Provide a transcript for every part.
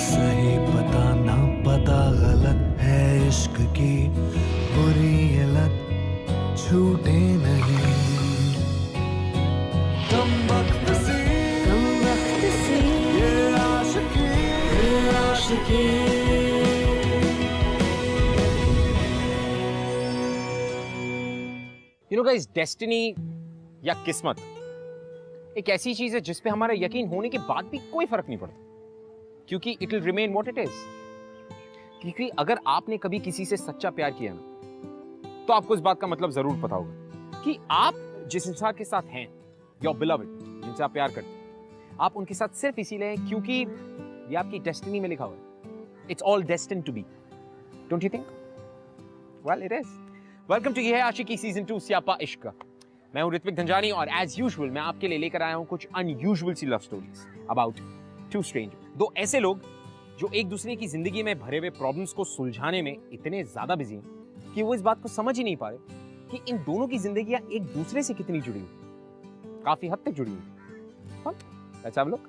सही पता ना पता गलत है इश्क की बुरी ये लत छूटे नहीं। कम वक्त से ये आशिकी You know guys, डेस्टिनी या किस्मत एक ऐसी चीज है जिस पे हमारा यकीन होने के बाद भी कोई फर्क नहीं पड़ता, क्योंकि it will remain what it is. क्योंकि अगर आपने कभी किसी से सच्चा प्यार किया ना, तो आपको इस बात का मतलब जरूर पता होगा कि आप जिस इंसान के साथ हैं, योर बिलव्ड, जिनसे आप प्यार करते हैं, आप उनके साथ सिर्फ इसीलिए हैं क्योंकि ये आपकी डेस्टिनी में लिखा हुआ है। It's all destined to be, don't you think? Well, it is. Welcome to ये है आशिकी सीजन 2 स्यापा इश्क। मैं हूं ऋत्विक धनजानी और एज यूजुअल मैं आपके लिए लेकर आया हूं कुछ अनयूजुअल सी love stories about two strangers. दो ऐसे लोग जो एक दूसरे की जिंदगी में भरे हुए प्रॉब्लम्स को सुलझाने में इतने ज्यादा बिजी हैं कि वो इस बात को समझ ही नहीं पा रहे कि इन दोनों की जिंदगियां एक दूसरे से कितनी जुड़ी हुई, काफी हद तक जुड़ी हुई। Let's have a look.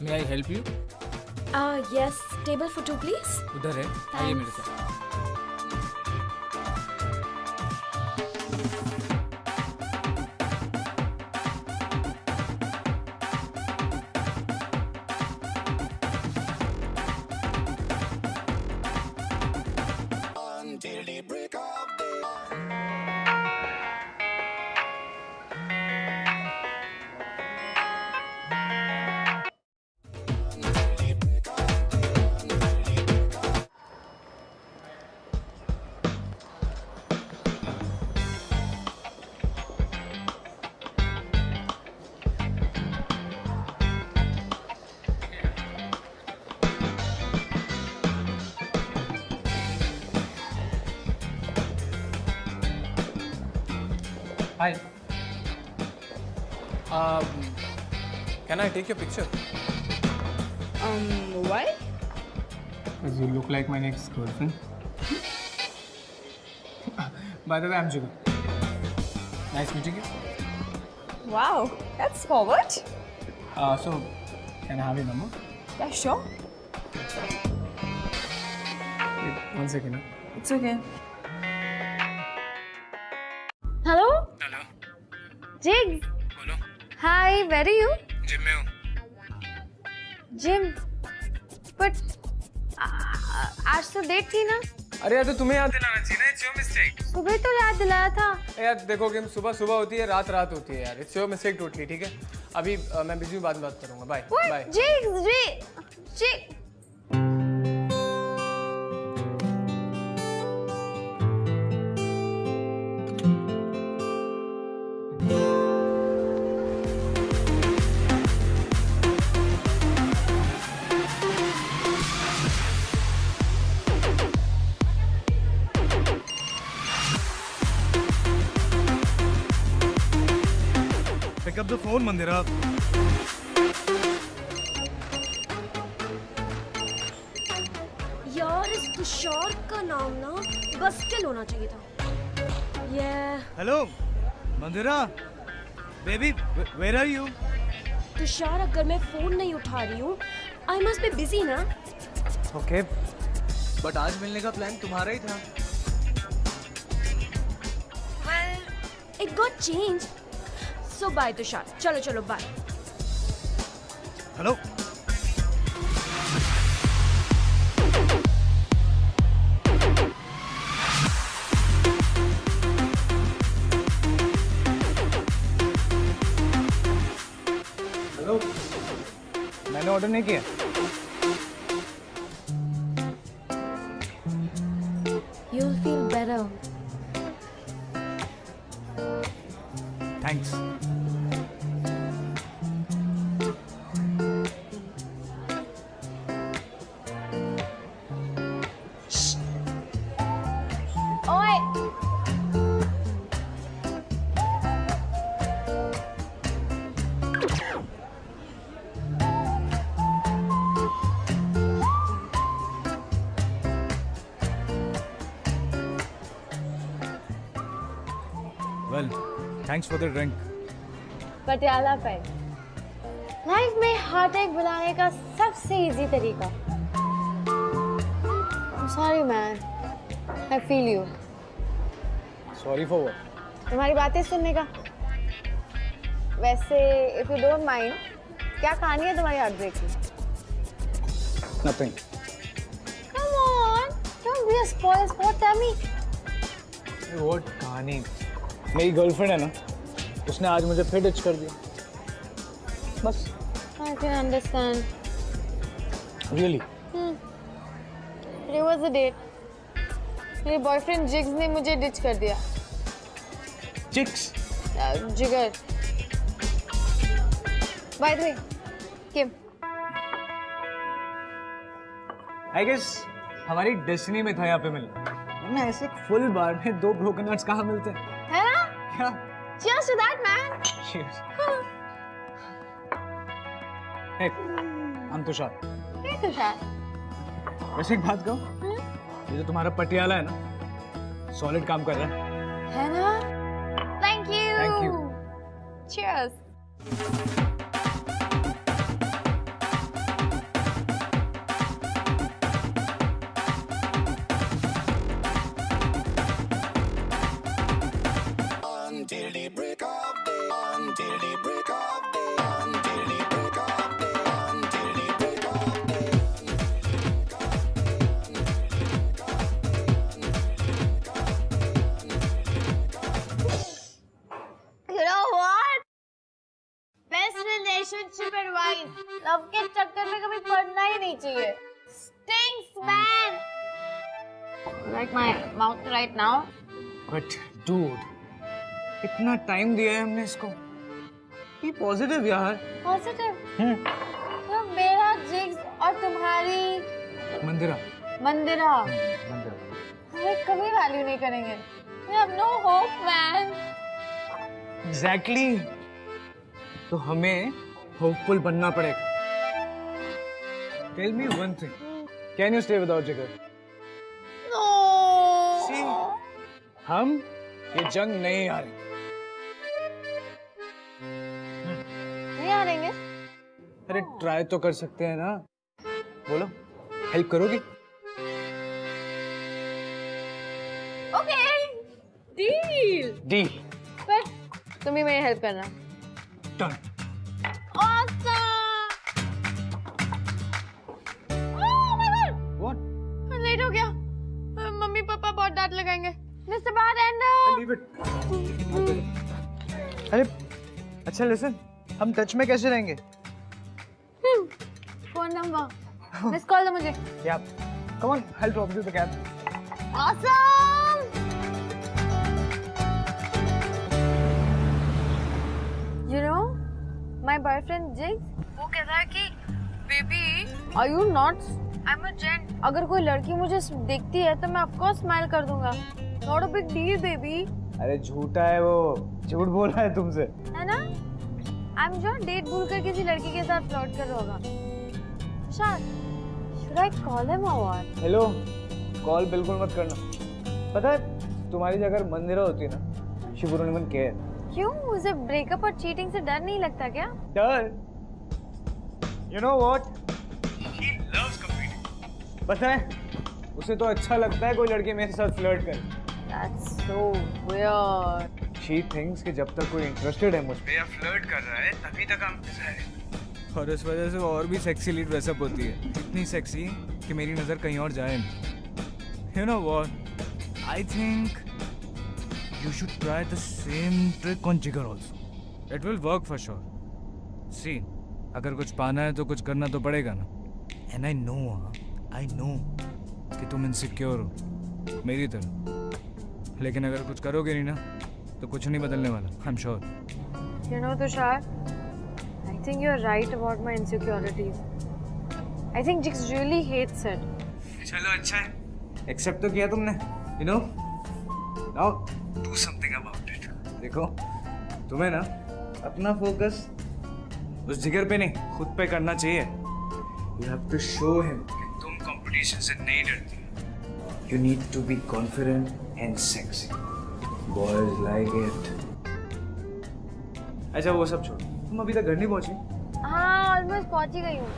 May I help you? Yes, table for two, please. उधर है, आइए मेरे साथ। Hi. Can I take your picture? Why? Because you look like my next girlfriend. By the way, I'm Jigar. Nice meeting you. Wow, that's forward. So, can I have your number? Yeah, sure. Wait, 1 second. It's okay. Hello? Hello. Jigs. बोलो. Hi, where are you? Gym में हूँ. Gym. But आज तो date थी ना? अरे यार, तो तुम्हें याद दिलाना चाहिए ना. It's your mistake. सुबह तो याद दिलाया था। यार देखो कि सुबह सुबह होती है, रात रात होती है यार. It's your mistake totally. ठीक है. अभी मैं बिजी हूँ, बाद में बात करूँगा. Bye. Bye. Jigs. Pick up the phone, Mandira. यार इस तुषार का नाम ना गस्टिल होना चाहिए था। Hello, Mandira. Baby, where are you? Tushar, अगर मैं फोन नहीं उठा रही हूँ, I must be busy ना? Okay. But आज मिलने का प्लान तुम्हारा ही था. Well, it got changed. So bye Tushar. चलो bye. Hello. हेलो. मैंने ऑर्डर नहीं किया. You'll feel better. Thanks. ओए. Thanks for the drink. Patiala peg, life में हार्ट अटैक बुलाने का सबसे इजी तरीका। Sorry man, I feel you. Sorry for what? तुम्हारी बातें सुनने का। वैसे इफ यू डोंट माइंड, क्या कहानी है तुम्हारी हार्ट ब्रेक की? Nothing. Come on, don't be a spoil spot, tell me. What कहानी? मेरी गर्लफ्रेंड है ना, उसने आज मुझे फिर डिच कर दिया, बस। I can understand. Really? It was a date. मेरे बॉयफ्रेंड जिग्स ने मुझे डिच कर दिया। Chicks? Jigar. By the way, Kim. I guess हमारी डेस्टिनी में था यहाँ पे मिलना, वरना ऐसे फुल बार में 2 ब्रोकन हार्ट्स कहाँ मिलते हैं? है ना? क्या? Cheers to that, man. Cheers. Hey, I'm Tushar. Hey, Tushar. वैसे एक बात कहूँ, ये जो तुम्हारा पटियाला है ना, सॉलिड काम कर रहा है ना? Thank you. Thank you. Cheers. You know what? Best relationship advice. Love के चक्कर में कभी पड़ना ही नहीं चाहिए. Stinks, man. Like my mouth right now. But dude, इतना टाइम दिया है हमने इसको, ये पॉजिटिव यार। Positive. तो मेरा जिग्स और तुम्हारी मंदिरा। मंदिरा हमें कभी वैल्यू नहीं करेंगे. We have no hope, man. Exactly, तो हमें होपफुल बनना पड़ेगा। Tell me one thing, can you stay without Jigar? No. See, हम ये जंग नहीं हारेंगे। नहीं हारेंगे? अरे ट्राई तो कर सकते हैं ना, बोलो हेल्प करोगी? Okay. Deal. डील But तुम ही मेरी हेल्प करना. Done. Awesome. Oh my God. What? Late हो गया. मम्मी पापा बहुत डांट लगाएंगे. Mister bartender. Leave it. अरे अच्छा लिसन, हम टच में कैसे रहेंगे? Phone number. मिस कॉल दो मुझे. या come on, I will drop you the cab. Awesome. You know, my boyfriend Jigs, वो कहता है कि baby, are you nuts? I'm a gent. अगर कोई लड़की मुझे देखती है तो मैं of course स्माइल कर दूंगा. Not a big deal, baby. अरे झूठा है वो, झूठ बोल रहा है तुमसे। है ना? I'm sure डेट भूल कर किसी लड़की के साथ फ्लर्ट कर रहा होगा. शायद, should I call him or what? Hello, call बिल्कुल मत करना। पता है तुम्हारी जगह मंदिरा होती ना, she wouldn't even care। क्यों? उसे ब्रेकअप और चीटिंग से डर नहीं लगता क्या? डर? You know what? She loves competing। पता है उसे तो अच्छा लगता है कोई लड़की मेरे साथ फ्लर्ट करे। That's so weird. She thinks कि जब तक कोई इंटरेस्टेड है मुझ पे या फ्लर्ट कर रहा है तभी तक हम हैं। और इस वजह से वो और भी सेक्सी लीड ड्रेसअप होती है, इतनी सेक्सी कि मेरी नजर कहीं और जाए नहीं। You know what? I think you should try the same trick on Jigar also. It will work for sure. See, अगर कुछ पाना है तो कुछ करना तो पड़ेगा ना। And I know कि तुम इनसिक्योर हो मेरी तरह, लेकिन अगर कुछ करोगे नहीं ना तो कुछ नहीं बदलने वाला। I'm sure. You know, Tushar, I think you're right about my insecurities. I think Jigs really hates it. चलो अच्छा है, एक्सेप्ट तो किया तुमने। You know, now do something about it. देखो, तुम्हें ना अपना फोकस उस जिगर पे नहीं खुद पे करना चाहिए। You have to show him कि तुम कंपटीशन से नहीं डरती। You need to be confident and sexy. Boys like it. अच्छा वो सब छोड़, तुम अभी तक घर नहीं पहुंची? हाँ ऑलमोस्ट पहुंच ही गई हूँ।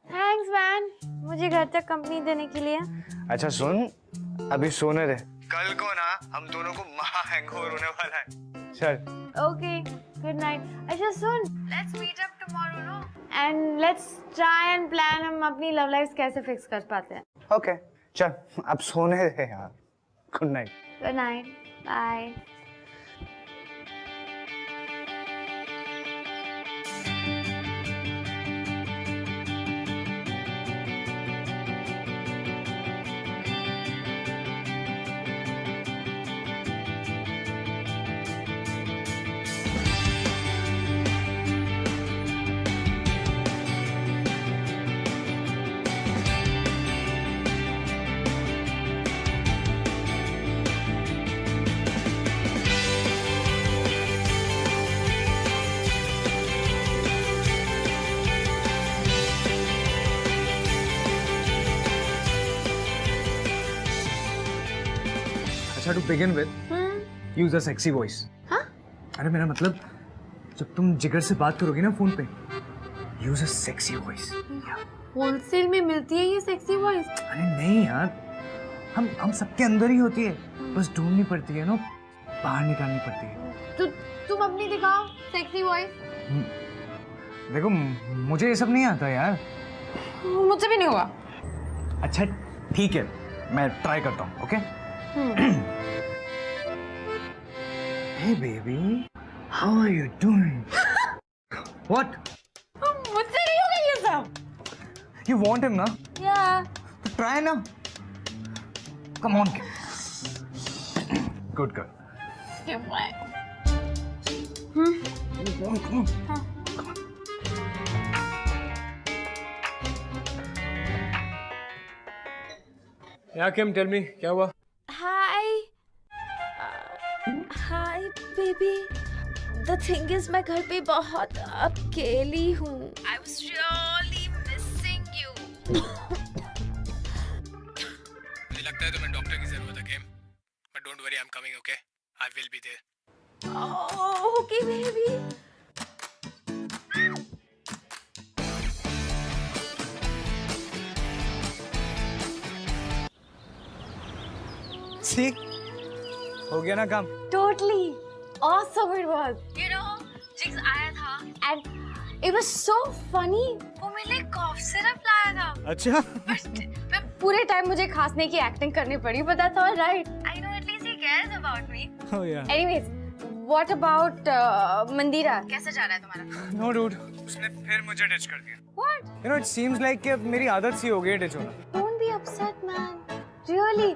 थैंक्स मैन, मुझे घर तक कंपनी देने के लिए। अच्छा सुन, अभी सोने दे, कल को ना हम दोनों को महा हैंगओवर होने वाला है। चल ओके गुड नाइट। अच्छा सुन, let's meet up tomorrow no and let's try and plan हम अपनी लव लाइफ कैसे फिक्स कर पाते हैं। ओके चल, अब सोने दे यार। Good night. Good night, bye. अच्छा, to begin with, use a sexy voice. हाँ? अरे मेरा मतलब, जब तुम जिगर से बात करोगी ना फोन पे, use a sexy voice. Wholesale में मिलती है ये सेक्सी वॉइस? अरे नहीं यार, हम सबके अंदर ही होती है, बस ढूंढनी पड़ती है ना, बाहर निकालनी पड़ती है। तो तुम अपनी दिखाओ सेक्सी वॉइस। देखो मुझे ये सब नहीं आता यार। मुझसे भी नहीं होगा। अच्छा ठीक है, मैं ट्राई करता हूँ। Okay? Hey baby, how are you doing? What? मुझसे नहीं होगा ये सब। You want him ना? Yeah. तो try ना। Come on, kid. Good girl. Come on. Come on. Yeah, Kim, tell me, क्या हुआ? Hi. Hi, baby. The thing is, मैं घर पे बहुत अकेली हूँ. I was really missing you. मुझे लगता है तुम्हें डॉक्टर की जरूरत है, Kim. But don't worry, I'm coming, okay? I will be there. Oh, okay, baby. See? हो गया ना काम? Totally. Awesome it was. You know, Jigs आया था and it was so funny. वो मेरे लिए cough syrup लाया था. अच्छा? मैं पूरे टाइम मुझे खांसने की एक्टिंग करनी पड़ी, but that's all right. I know at least he cares about me. Oh yeah. Anyways, what about मंदिरा? कैसा जा रहा है तुम्हारा? No dude, उसने फिर मुझे डिच कर दिया. What? You know, it seems like कि अब मेरी आदत सी हो गई है डिच होना. Don't be upset, man. Really.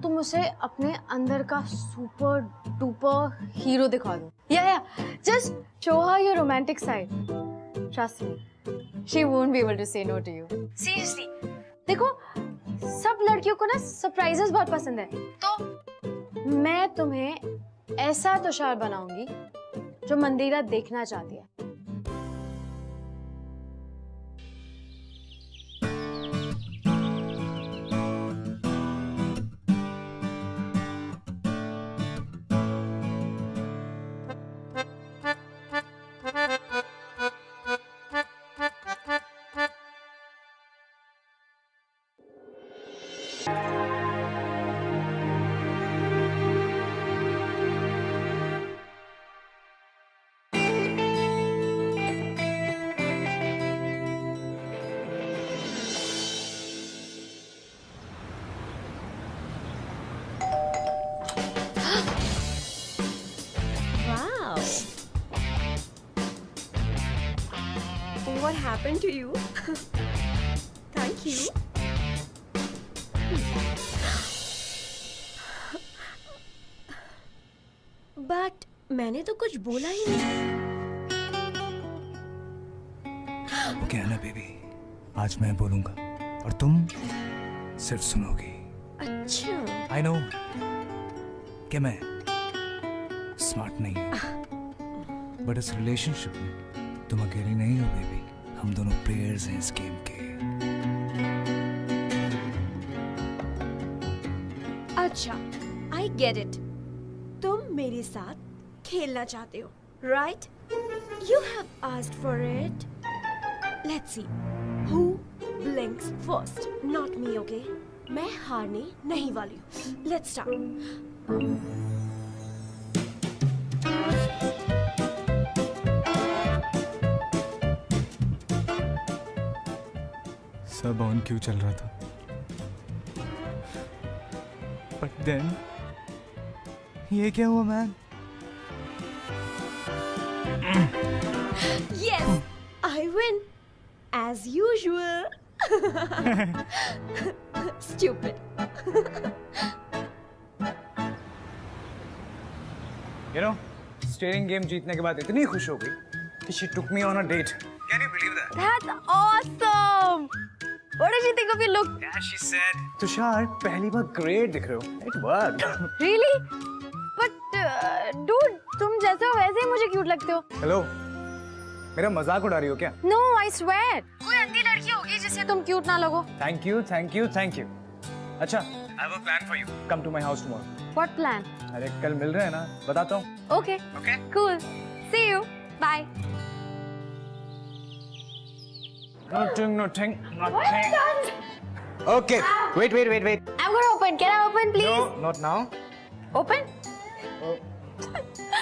तुम उसे अपने अंदर का सुपर डुपर हीरो दिखा दो. Yeah. Just show her your romantic side. Trust me, she won't be able to say no to you. Seriously. देखो, सब लड़कियों को ना सरप्राइजेस बहुत पसंद है. तो मैं तुम्हें ऐसा तुषार बनाऊंगी जो मंदिरा देखना चाहती है. What happened to you? Thank you. But मैंने तो कुछ बोला ही नहीं. वो क्या है ना बेबी, आज मैं बोलूंगा और तुम सिर्फ सुनोगी. अच्छा. I know कि मैं स्मार्ट नहीं हूँ, बट इस रिलेशनशिप में तुम अकेली नहीं हो बेबी. हम दोनों प्लेयर्स हैं इस गेम के. अच्छा, I get it. तुम मेरे साथ खेलना चाहते हो, right? You have asked for it. Let's see. Who blinks first? Not me, okay? मैं हारने नहीं वाली हूँ. Let's start. सब ऑन क्यों चल रहा था? बट देन ये क्या हुआ man? Yes, I win. As usual. Stupid. You know, steering game जीतने के बाद इतनी खुश हो गई कि she took me on a date. Can you believe that? That's awesome. What did you think of your look? Yeah, she said. Tushar पहली बार great दिख रहे हो. It worked. Really? But dude, तुम जैसे हो वैसे ही मुझे क्यूट लगते हो. Hello. मेरा मजाक उड़ा रही हो क्या? No, I swear. कोई अंधी लड़की होगी जिससे तुम क्यूट ना लगो. Thank you, thank you, thank you. अच्छा, I have a plan for you. Come to my house tomorrow. What plan? अरे कल मिल रहे हैं ना, बताता हूँ. Okay. Okay. Cool. See you. Bye. Nothing. Okay. Wait. I'm gonna open. Can I open, please? No, not now. Open?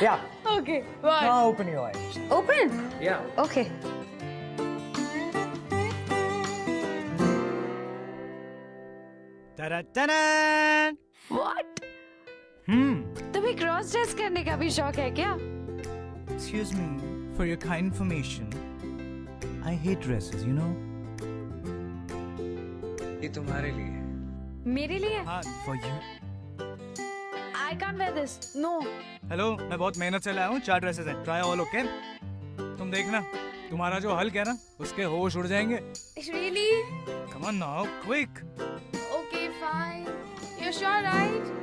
Yeah. Okay. Bye. Now open your eyes. Open? Yeah. Okay. Ta-da-ta-da! What? तुम्हें cross dress करने का भी शौक है क्या? Excuse me, for your kind information, I hate dresses, you know. ये तुम्हारे लिए. मेरे लिए? हाँ, for you. I can't wear this. No. Hello, मैं बहुत मेहनत से लाया हूँ. 4 ड्रेसेस हैं. Try all, okay? तुम देखना, तुम्हारा जो हल्क है ना, उसके होश उड़ जाएंगे. Really? Come on now, quick. Okay, fine. You're sure, right?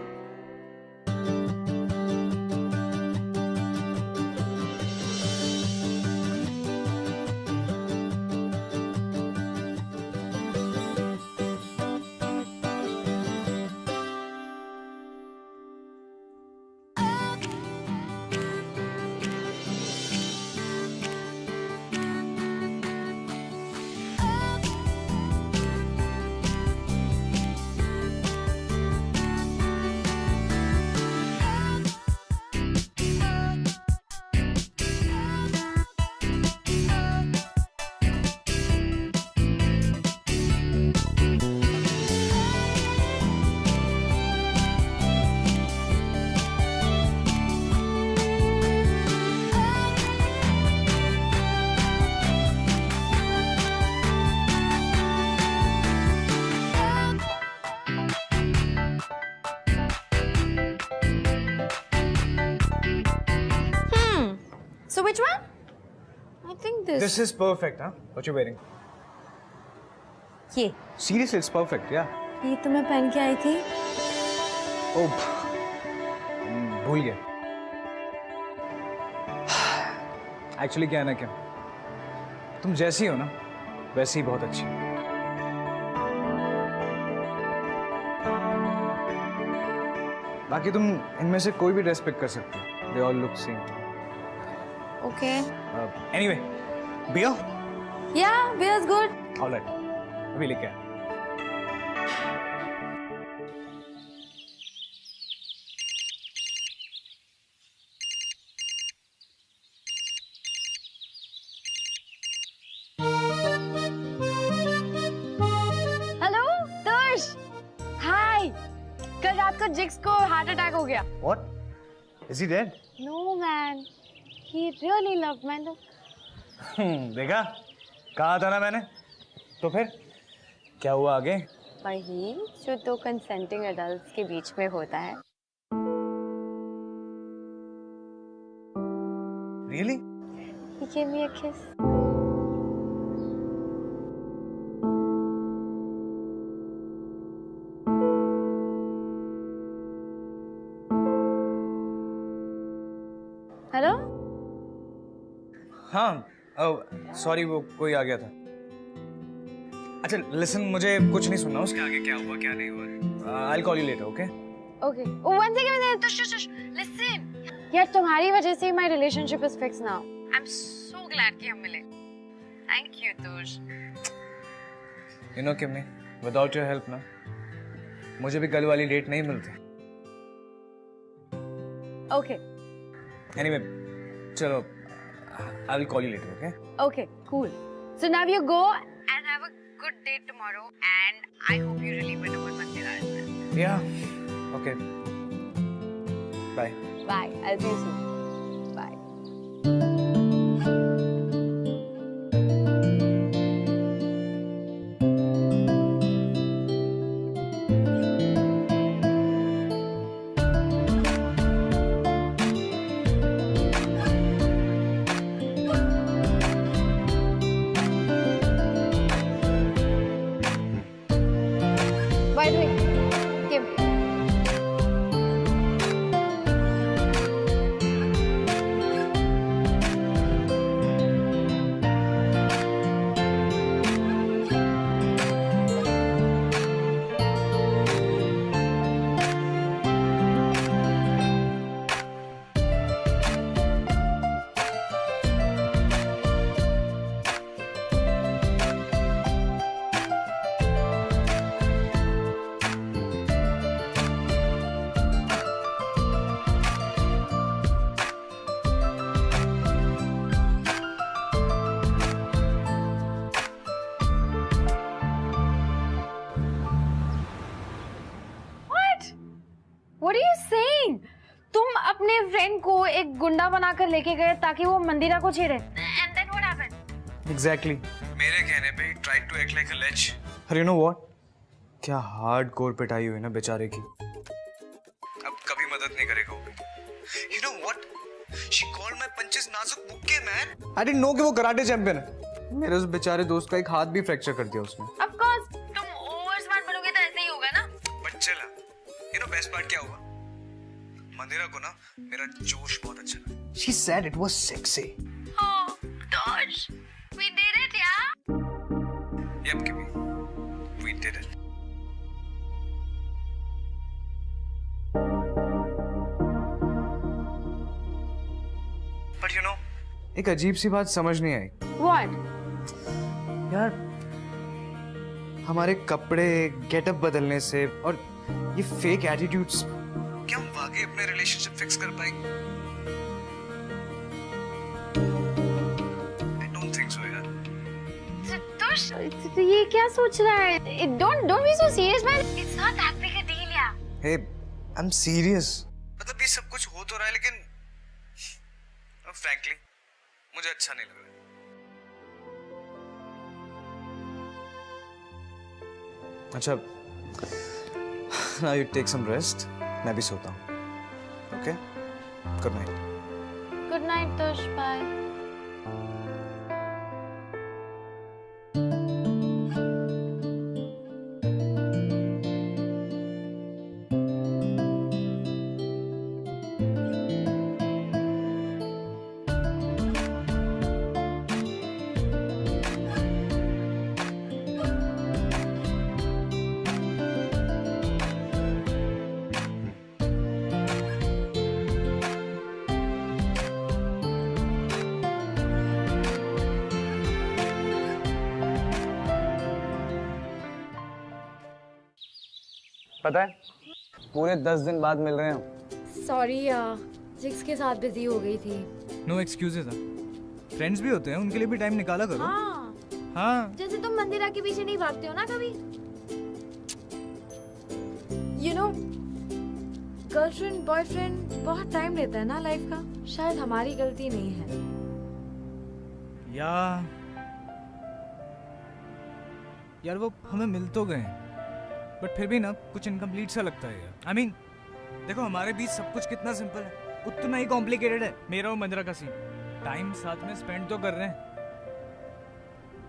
So which one? I think this. This is perfect, huh? What you're wearing? ये. Seriously, it's perfect, yeah. ये तो मैं पहन के आई थी. Oh, भूल गया. Actually क्या है ना क्या? तुम जैसी हो ना, वैसी ही बहुत अच्छी. बाकी तुम इनमें से कोई भी ड्रेस पिक कर सकते हो. They all look same. Okay. Anyway, beer? Yeah, beer's good. All right. अभी लेके आया. Hello, Tush. Hi. कल रात को जिक्स को हार्ट अटैक हो गया. What? Is he dead? No man. He really loved my look. देखा? कहा था ना मैंने. तो फिर क्या हुआ आगे? वही जो 2 कंसेंटिंग एडल्ट्स के बीच में होता है. Really? He gave me a kiss. Hello? हाँ. सॉरी वो कोई आ गया था. अच्छा लिसन मुझे कुछ नहीं सुनना उसके आगे क्या हुआ क्या नहीं हुआ. I'll call you later, okay? Okay. Oh, one second. Shush. Listen. यार तुम्हारी वजह से my relationship is fixed now. I'm so glad कि हम मिले. Thank you, Tush. You know Kimmy, without your help ना, मुझे भी कल वाली डेट नहीं मिलती. Okay. Anyway, चलो, I will call you later, okay? Okay, cool. So now you go and have a good date tomorrow, and I hope you really win over Mandira as well. Yeah. Okay. Bye. Bye. I'll see you soon. Bye. By the way, Kim. What are you saying? तुम अपने friend को एक गुंडा बनाकर लेके गए ताकि वो मंदिरा को छेड़े. And then what happened? Exactly. मेरे कहने पे he tried to act like a lech. और you know what? क्या हार्डकोर पिटाई हुई ना बेचारे की. अब कभी मदद नहीं करेगा वो. You know what? She called my punches नाजुक मुक्के man. I didn't know कि वो कराटे चैंपियन है. मेरे उस बेचारे दोस्त का एक हाथ भी फ्रैक्चर कर दिया उसने. Of course, तुम ओवर स्मार्ट बनोगे तो ऐसे ही होगा ना. बट चला. You know best part क्या हुआ? मंदिरा को ना मेरा जोश बहुत अच्छा लगा. She said it was sexy. Oh, Tosh, we did it, yeah. Yep, Kimmy. We did it. But you know, एक अजीब सी बात समझ नहीं आई. What? यार, हमारे कपड़े, गेटअप बदलने से और ये फेक एटीट्यूड्स, क्या हम वाकई अपने रिलेशनशिप फिक्स कर पाएंगे? I don't think so, यार. Tosh, तो ये क्या सोच रहा है? Don't be so serious, man. It's not that big a deal, yeah. Hey, I'm serious. मतलब ये सब कुछ हो तो रहा है लेकिन frankly मुझे अच्छा नहीं लग रहा. अच्छा, now you take some rest. मैं भी सोता हूँ. Okay? Good night. Good night, Tosh. Bye. पता है, पूरे 10 दिन बाद मिल रहे हैं हम. Sorry, जिक्स के साथ बिजी हो गई थी. No excuses. फ्रेंड्स भी होते हैं, उनके लिए भी टाइम निकाला करो. हाँ. हाँ. जैसे तुम मंदिरा के पीछे नहीं भागते हो ना कभी. You know, गर्लफ्रेंड बॉयफ्रेंड बहुत टाइम लेता है ना लाइफ का. शायद हमारी गलती नहीं है. यार वो हमें मिल तो गए, बट फिर भी ना कुछ इनकम्प्लीट सा लगता है यार. I mean, देखो हमारे बीच सब कुछ कितना सिंपल है, उतना ही कॉम्प्लिकेटेड है. मेरा और मंदिरा का सीन, टाइम साथ में स्पेंड तो कर रहे हैं,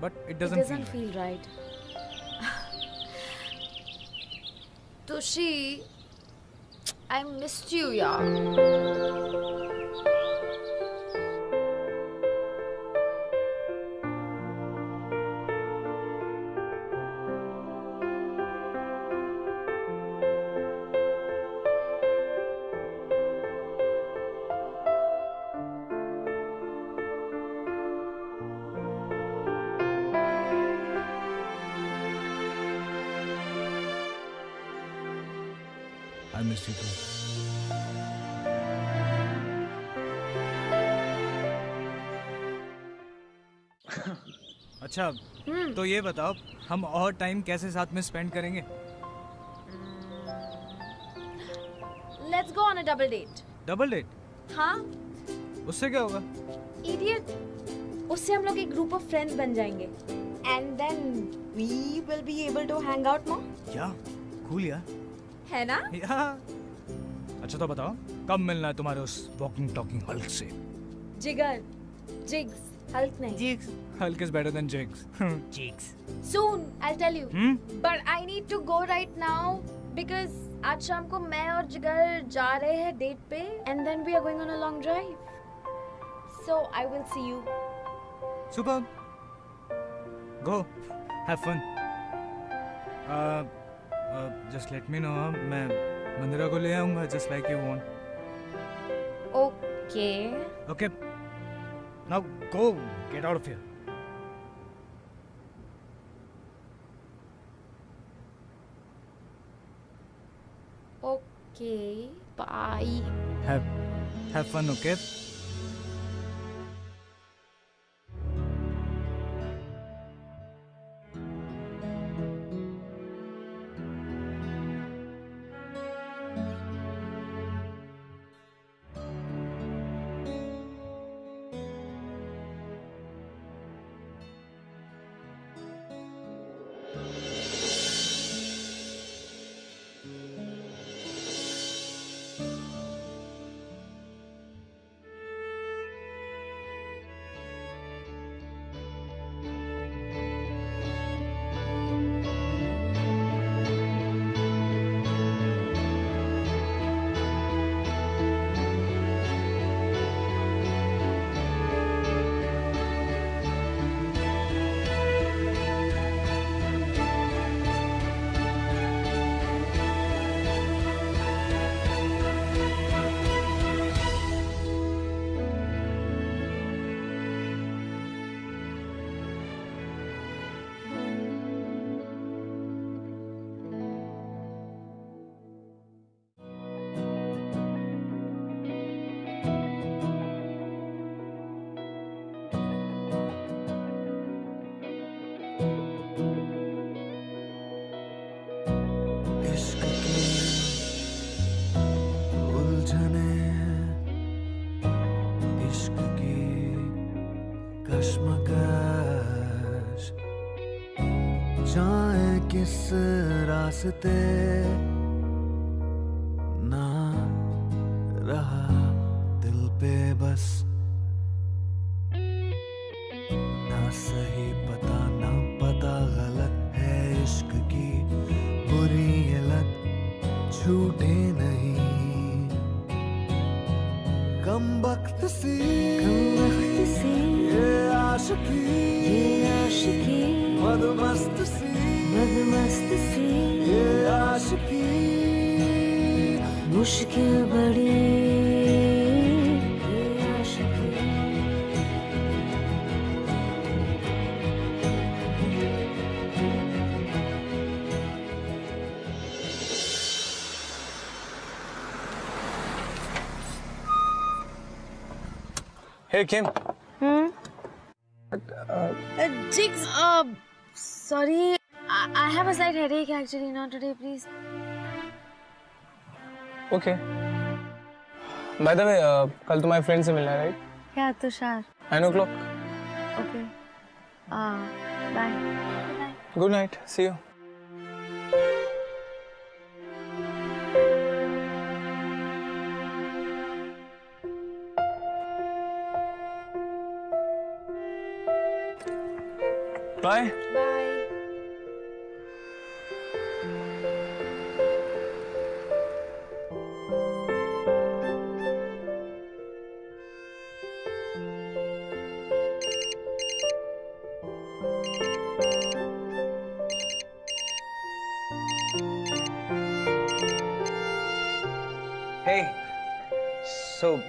but it doesn't feel right. Tushi, I missed you, यार. अच्छा तो ये बताओ हम और टाइम कैसे साथ में स्पेंड करेंगे? Let's go on a double date. Double date? हाँ? उससे क्या होगा? Idiot. उससे हम लोग एक ग्रुप ऑफ फ्रेंड्स बन जाएंगे. And then we will be able to hang out more. या कूल यार. है ना? या. अच्छा तो बताओ कब मिलना है तुम्हारे उस वॉकिंग टॉकिंग हल्क से? जिगर, जिग्स, हल्क नहीं. Jigs. Hulk is better than jigs. Jigs. Soon, I'll tell you. But I need to go right now because आज शाम को मैं और जिगर जा रहे हैं डेट पे and then we are going on a long drive. So I will see you. Super. Go. Have fun. Just let me know. मैं मंदिरा को ले आऊँगा just like you want. Okay. Okay. Now go. Get out of here. Okay. Bye. Have fun, okay? किस रास्ते ना रहा दिल पे बस ना सही पता ना पता गलत है इश्क की बुरी ये लत छूटे नहीं कम वक्त सी ये आशिकी मदमस्त सी ये आशिकी मुश्किल बड़ी ये आशिकी Hey Kim. Jigs, sorry, I have a slight headache actually, not today, please. Okay. By the way, कल तुम्हारे फ्रेंड से मिलना है, right? Yeah, Tushar. 9 o'clock. Okay. Bye. Good night. Good night. See you. Bye. Bye. Hey. So,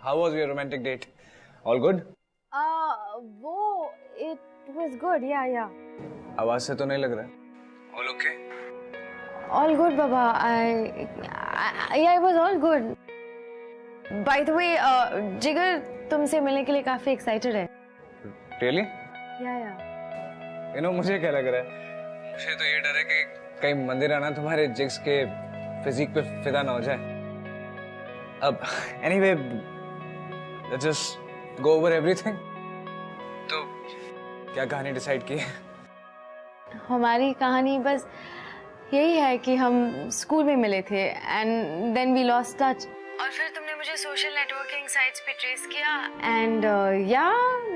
how was your romantic date? All good? It was good, yeah. आवाज से तो नहीं लग रहा है. All okay? All good, Baba. Yeah, it was all good. By the way, जिगर तुमसे मिलने के लिए काफी excited है. Really? या यू नो मुझे क्या लग रहा है, मुझे तो ये डर है कि कहीं मंदिर आना तुम्हारे जिग्स के फिजिक पे फिदा ना हो जाए। अब anyway just go over everything. तो क्या कहानी डिसाइड की है? हमारी कहानी बस यही है कि हम स्कूल में मिले थे and then we lost touch, और फिर तुमने मुझे सोशल नेटवर्किंग साइट्स पे ट्रेस किया एंड या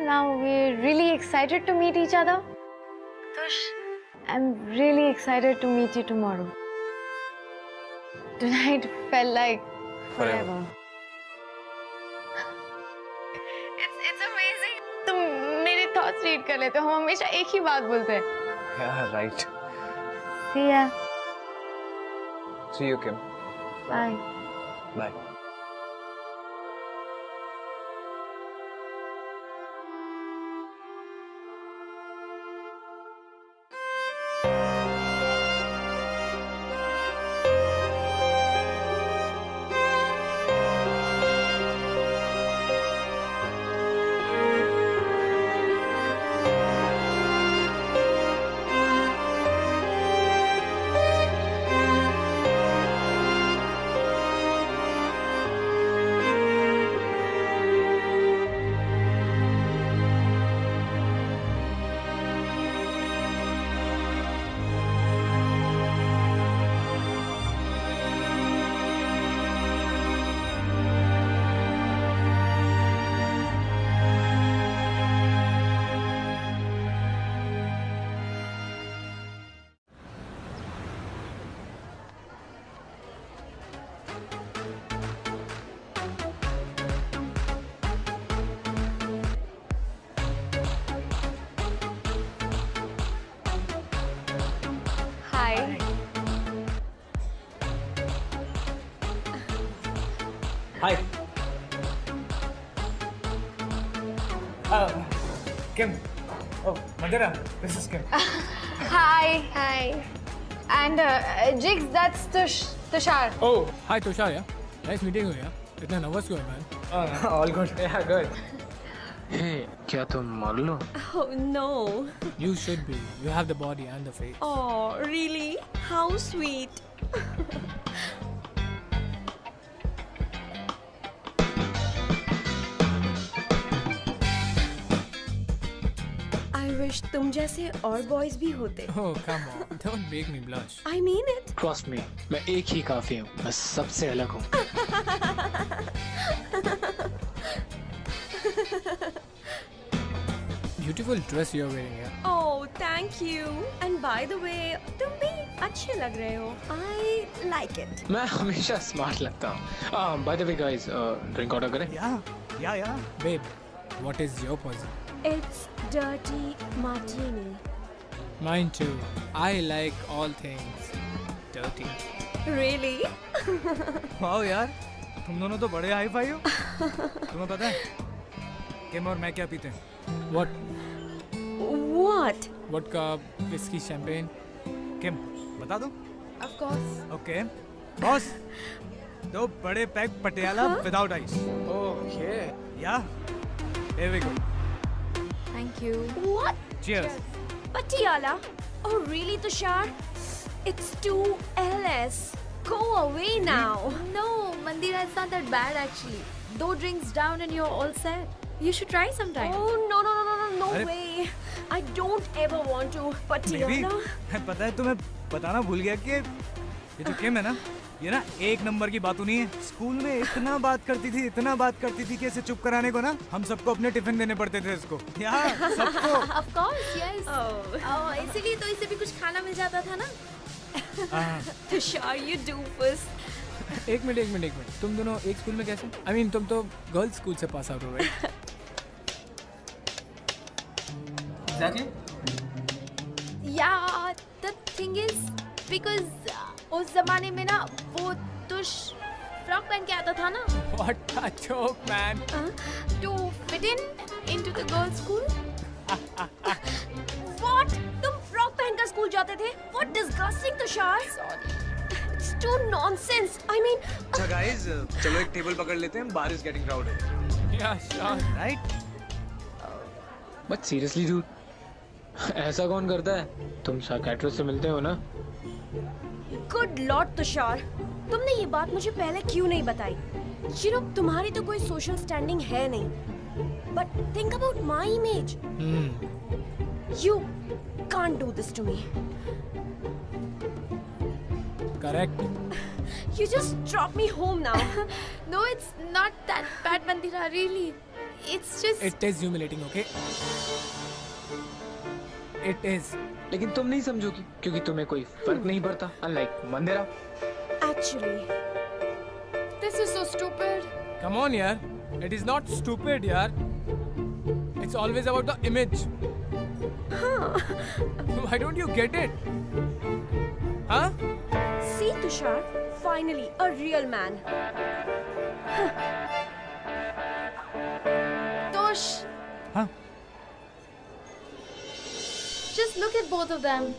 now we are really excited to meet each other. Tush, I am really excited to meet you tomorrow. Tonight felt like forever. It's amazing. तुम मेरे thoughts read कर लेते हो, हम हमेशा एक ही बात बोलते हैं। Yeah, right. See ya. See you, Kim. Bye. Bye. Hi. Kim. Oh, Madhura. This is Kim. Hi. Hi. And Jigs, that's Tushar. Oh, hi Tushar, yeah. Nice meeting you, yeah. इतना nervous क्यों है, man? All good. Yeah, good. Hey, क्या तुम model हो? Oh no. You should be. You have the body and the face. Oh, really? How sweet. I wish तुम जैसे और boys भी होते। Oh, come on. Don't make me blush. I mean it. Trust me, मैं एक ही काफी हूँ, मैं सबसे अलग हूँ। Beautiful dress you're wearing, yeah. Oh, thank you. And by the way, तुम भी अच्छे लग रहे हो. I like it. मैं हमेशा smart लगता हूँ। By the way, guys, drink order करें? Yeah. Babe, what is your poison? It's dirty martini. Mine too. I like all things dirty. Really? Wow यार, तुम दोनों तो बड़े हाई फाई हो। तुम्हें पता है किम और मैं क्या पीते हैं? What? What? Vodka, whiskey, champagne. किम, बता दो। Of course. ओके बॉस, दो बड़े pack Patiala without ice. Okay. या here we go. Thank you. What? Cheers. Patiala? Oh, really, Tushar? It's too LS. Go away now. No, Mandira, it's not that bad actually. 2 drinks down and you're all set. You should try sometime. Oh, no अरे- way. I don't ever want to. Maybe, Patiala? पता है तुम्हें बताना भूल गया कि ये जो किम है ना, ये ना एक नंबर की बातू नहीं है। स्कूल में इतना बात करती थी कि इसे चुप कराने को ना हम सबको अपने टिफिन देने पड़ते थे इसको। यार सबको। Of course, yes. Oh. इसीलिए तो इसे भी कुछ खाना मिल जाता था ना। Tushar, you do first. एक मिनट। तुम दोनों एक स्कूल में कैसे? I mean, तुम तो गर्ल्स स्कूल से पास आउट हो रहे हो। Exactly. Yeah, the thing is because उस जमाने में ना वो तुश फ्रॉक पहन के आता था ना। What a joke, man. To fit in into the girls' school. What? तुम फ्रॉक पहनकर स्कूल जाते थे? What disgusting, Tushar. Sorry. It's too nonsense. I mean, अच्छा गाइस, चलो एक टेबल पकड़ लेते हैं, bar is getting crowded. Yeah, sure. Right? But seriously, dude, ऐसा कौन करता है? तुम साइकियाट्रिस्ट से मिलते हो ना? गुड लॉर्ड तुषार, तुमने ये बात मुझे पहले क्यों नहीं बताई? You know, तुम्हारी तो कोई सोशल स्टैंडिंग है नहीं. But think about my image. You can't do this to me. Correct. You just drop me home now. No, it's not that bad, Mandira. Really, it's just. It is humiliating, okay? It is. लेकिन तुम नहीं समझोगी क्योंकि तुम्हें कोई फर्क नहीं पड़ता, unlike Mandira. Actually, This is so stupid. Come on, yaar. It is not stupid, yaar. It's always about the image. Why don't you get it? Huh? see Tushar, finally a real man. Tosh, Huh? just look at both of them.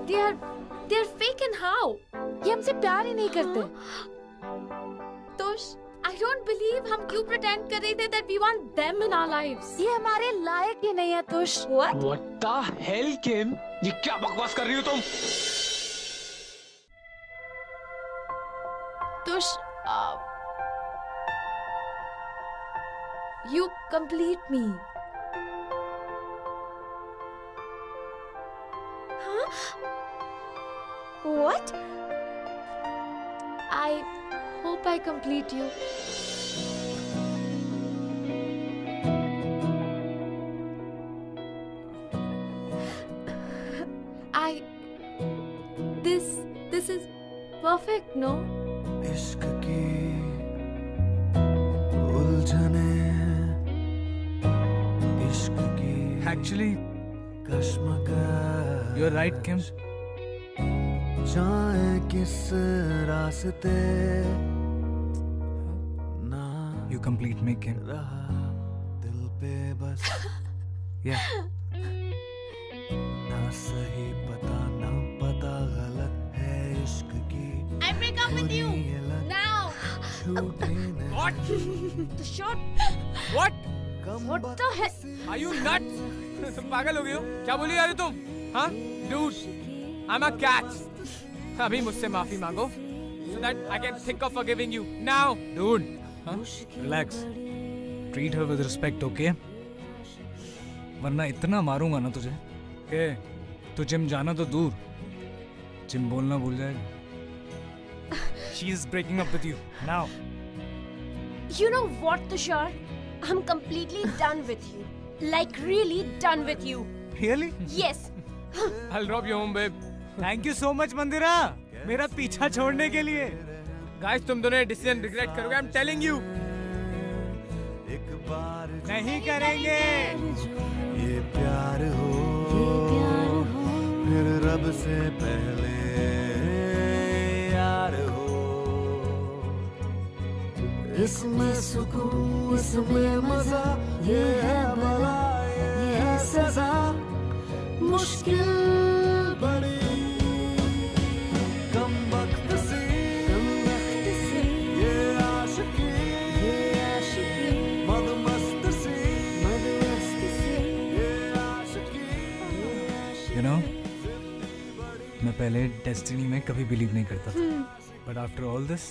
They're fake and how? ये हमसे प्यार ही नहीं करते. Tosh, I don't believe हम क्यों pretend कर रहे थे that we want them in our lives. ये हमारे लायक ही नहीं है Tosh. What? What the hell, Kim? ये क्या बकवास कर रही हो तुम? Tosh, you complete me. What? I hope I complete you. This is perfect, no? इश्क की उलझने, इश्क की Actually, कश्मकश, you're right, Kim. जाए किस रास्ते ना You complete me, Kim. रहा दिल पे बस Yeah. ना सही पता ना पता गलत है इश्क की I break up with you बुरी लत now. छूटे नहीं What? Tushar, What? what the hell? Are you nuts? तुम पागल हो गए हो? क्या बोली जा रही तुम? हाँ? Dude, I'm a cat. अभी मुझसे माफी मांगो, so that I can think of forgiving you now. Dude, Huh? Relax. Treat her with respect, okay? वरना इतना मारूंगा ना तुझे के तू जिम जाना तो दूर, जिम बोलना भूल जाएगी. She is breaking up with you now. You know what, Tushar? I'm completely done with you. Like really done with you. Really? Yes. I'll drop you home, babe. Thank you so much, मंदिरा. मेरा पीछा छोड़ने के लिए. Guys, तुम दोनों decision regret करोगे. I'm telling you. एक बार नहीं करेंगे. ये प्यार हो फिर रब से पहले यार हो, इसमें सुकून इसमें मजा, ये है भला ये है सजा, मुश्किल बड़ी कम वक्त सी ये आशिकी मदमस्त सी ये आशिकी. You know, मैं पहले डेस्टिनी में कभी बिलीव नहीं करता था, बट आफ्टर ऑल दिस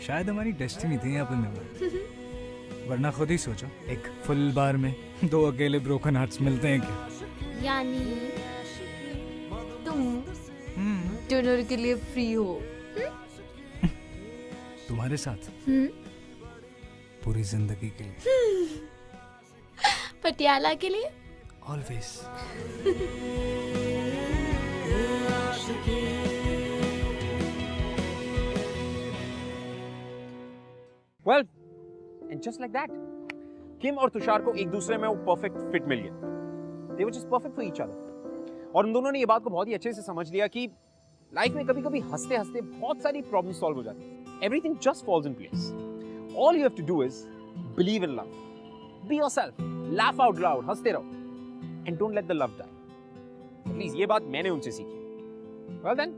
शायद हमारी डेस्टिनी थी यहाँ पे मिलना. वरना खुद ही सोचो, एक फुल बार में दो अकेले ब्रोकन हार्ट्स मिलते हैं क्या? यानी तुम दोनों के लिए फ्री हो. तुम्हारे साथ पूरी जिंदगी के लिए. पटियाला के लिए. Always. Well, and just like that, किम और तुषार को एक दूसरे में वो परफेक्ट फिट मिल गया. They were just perfect for each other. और उन दोनों ने ये बात को बहुत ही अच्छे से समझ लिया कि लाइफ में कभी-कभी हंसते-हंसते बहुत सारी प्रॉब्लम सॉल्व हो जाती है. Everything just falls in place. All you have to do is believe in love. Be yourself. Laugh out loud. हंसते रहो. And don't let the love die. Please, ये बात मैंने उनसे सीखी. Well then,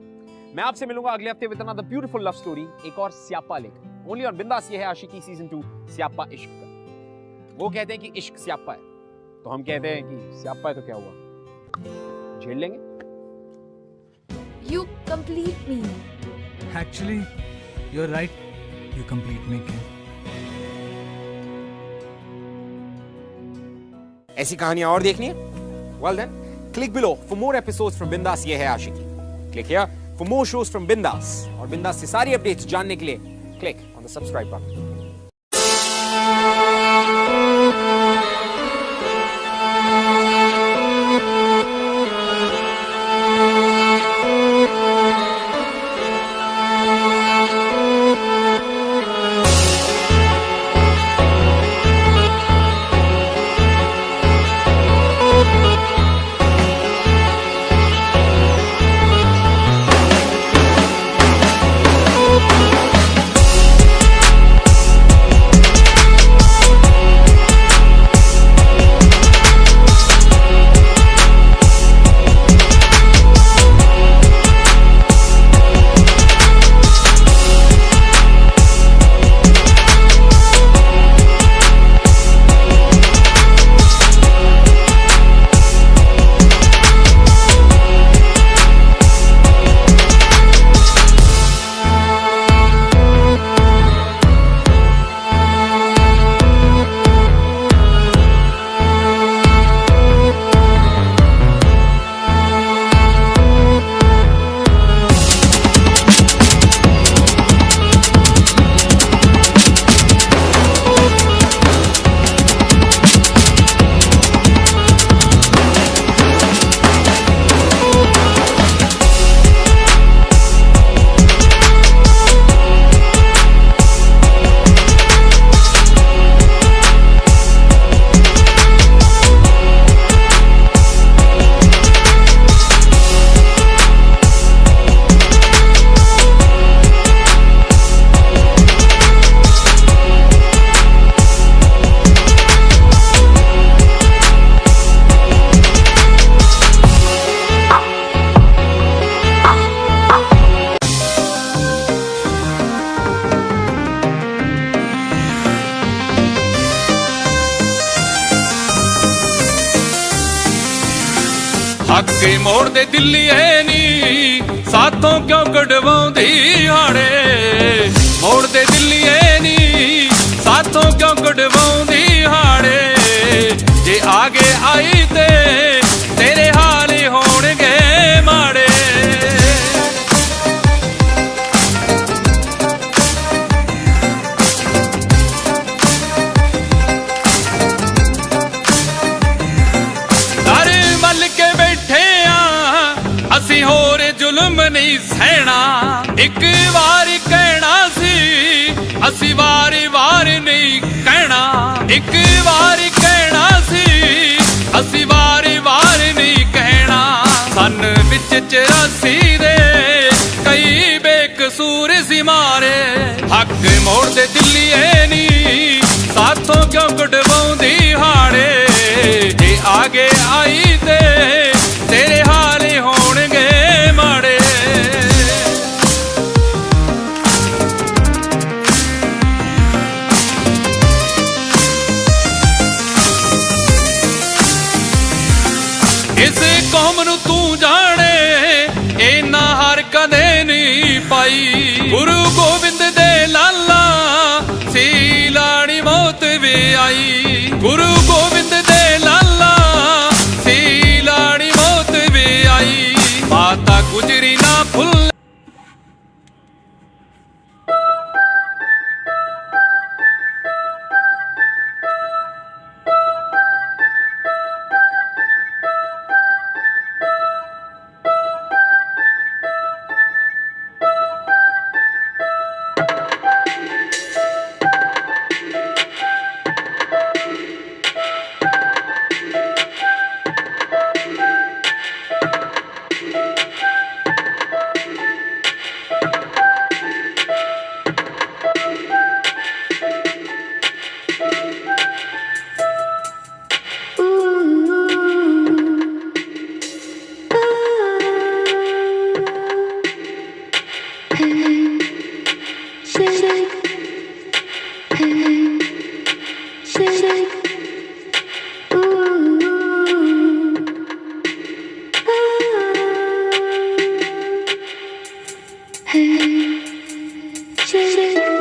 मैं आपसे मिलूंगा अगले हफ्ते with another beautiful love story, एक और स्यापा लेकर. Only on बिंदास. ये है आशिकी सीजन 2 स्यापा इश्क का. वो कहते हैं कि इश्क स्यापा है, तो हम कहते हैं कि स्यापा है तो क्या हुआ, झेल लेंगे। You complete me. Actually, you're right. You complete me, Kim. ऐसी कहानियां और देखनी है? Well then, click below for more episodes from Bindas ये है आशिकी। Click here for more shows from Bindas और Bindas से सारी अपडेट्स जानने के लिए click on the subscribe button। ਹੱਕੇ ਮੋੜ ਦੇ ਦਿੱਲੀ ਐ ਨੀ ਸਾਥੋਂ ਕਿਉਂ ਕਢਵਾਉਂਦੀ ਹਾੜੇ ਮੋੜ ਦੇ ਦਿੱਲੀ ਐ ਨੀ ਸਾਥੋਂ ਕਿਉਂ ਕਢਵਾਉਂਦੀ ਹਾੜੇ ਜੇ ਆਗੇ ਆਈ ਤੇ ਤੇਰੇ ਹਾਲ ਹੋਣਗੇ ਮਾੜੇ ਅਸੀਂ ਹੋਰ ਜ਼ੁਲਮ ਨਹੀਂ ਸਹਿਣਾ ਇੱਕ ਵਾਰ ਕਹਿਣਾ ਸੀ ਅਸੀਂ ਵਾਰ ਨਹੀਂ ਕਹਿਣਾ ਇੱਕ ਵਾਰ ਕਹਿਣਾ ਸੀ ਅਸੀਂ ਵਾਰ ਨਹੀਂ ਕਹਿਣਾ ਸੰਨ ਵਿੱਚ 84 ਦੇ ਕਈ ਬੇਕਸੂਰ ਸੀ ਮਾਰੇ ਹੱਕ ਮੋੜ ਦੇ ਦਿੱਲੀ ਐ ਨੀ ਸਾਥੋਂ ਕਿਉਂ ਕਢਵਾਉਂਦੀ ਹਾੜੇ ਜੇ ਆਗੇ ਆਈ ਤੇ ਤੇਰੇ ਹਾਲ ਹੋਣਗੇ ਮਾੜੇ ਇਸ ਕੌਮ ਨੂੰ ਤੂੰ ਜਾਣੇ ਇਹਨਾਂ ਹਾਰ ਕਦੇ ਨਹੀਂ ਪਾਈ ਗੁਰੂ ਗੋਬਿੰਦ ਦੇ ਲਾਲਾ ਸੀ ਲਾੜੀ ਮੌਤ ਵੀ ਆਈ ਗੁਰੂ ਗੋਬਿੰਦ ਦੇ ਲਾਲਾ ਸੀ ਲਾੜੀ ਮੌਤ ਵੀ ਆਈ ਮਾਤਾ ਗੁਜਰੀ ਨਾ ਭੁੱਲ से